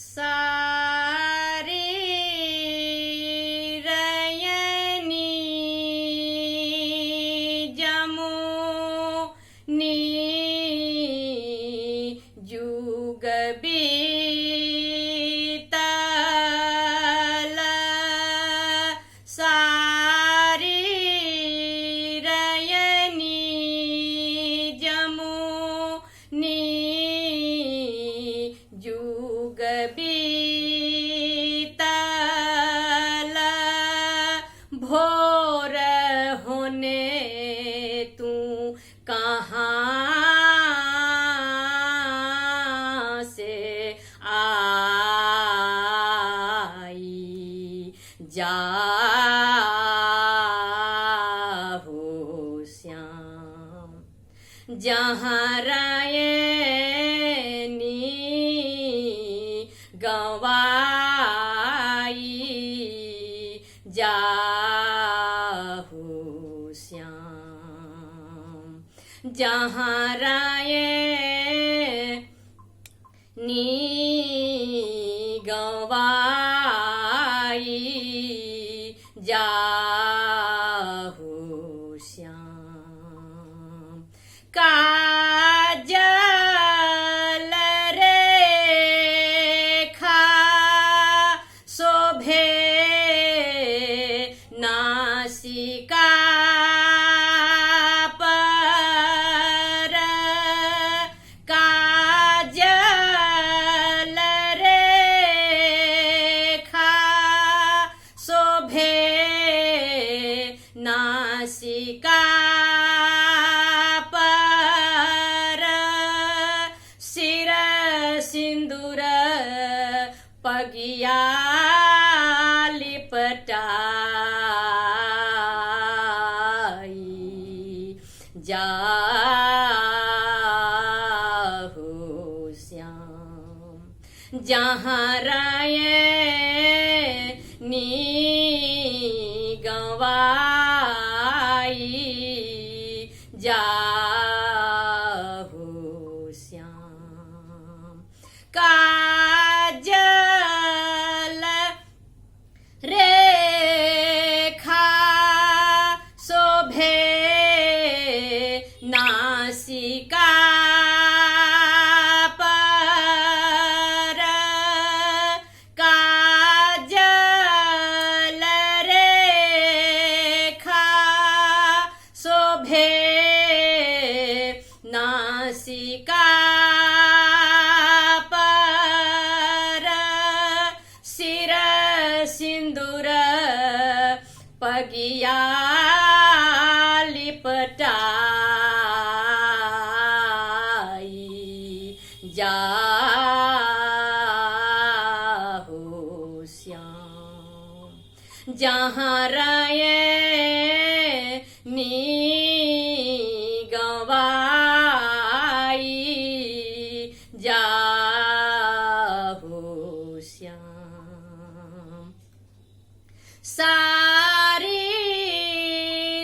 सारी रयनी जमुनी जुग बीतल सारी रयनी जमुनी जुग बीतल भोर होने तू कहाँ से आई जाहु श्याम जहाँ रयनी गवाई जाहु श्याम जहाँ रयनी गवाई जाहु श्याम काजल रेखा शोभे नासिका पर काजल रेखा शोभे नासिका पर सिर सिंदूर पगिया लिपटाई जाहु श्याम जहाँ रयनी गवाई जाहु श्याम काजल रेखा शोभे नासिका पर काजल रेखा शोभे नासिका पर सिर सिंदूर पगिया लिपटाई जाहु श्याम जहाँ रयनी गवाई जाहु श्याम सारी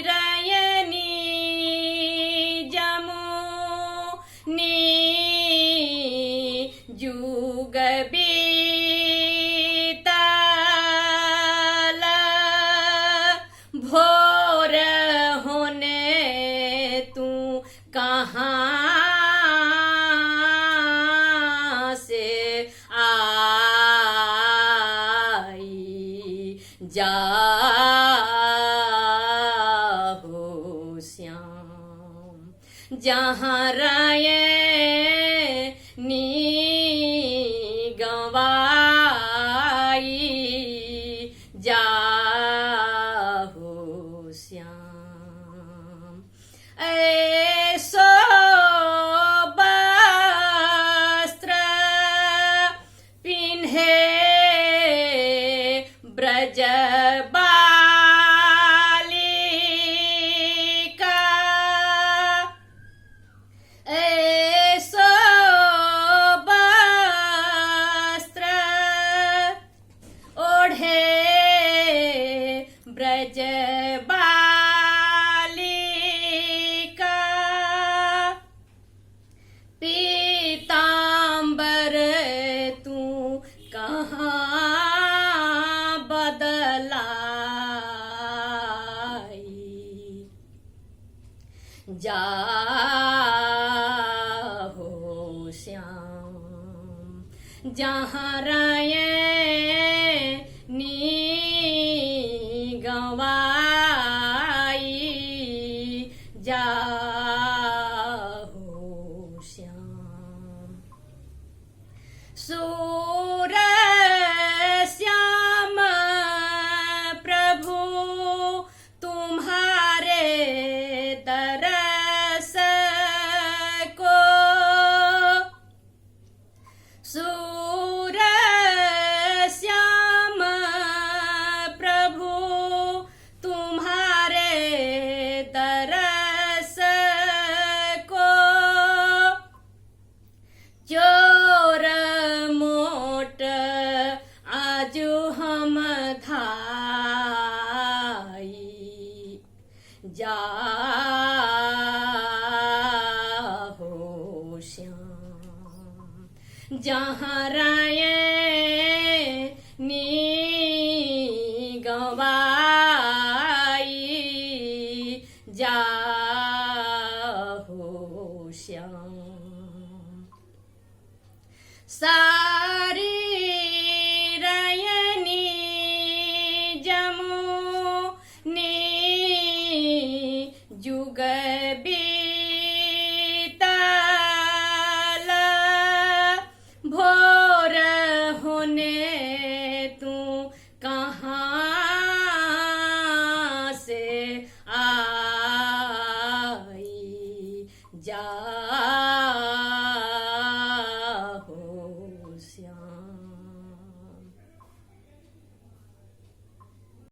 रयनी जमुनी जुग बीतल भोर होने तू कहाँ से आई जाहु श्याम जहाँ रयनी गवाई जाहु श्याम ऐसो वस्त्र पिन्हे ब्रज बालिका श्याम जहाँ राये नी गवाई जाहो श्याम सूर श्याम प्रभु तुम्हारे तरस को सूर श्याम प्रभु तुम्हारे तरस को चोर मोट आज हम धाई जाहो श्याम जहाँ राये नी गवाई जाहो श्याम सारी रयनी जमुनी जुग बीतल भोर होने तू कहाँ से आई जाहो श्याम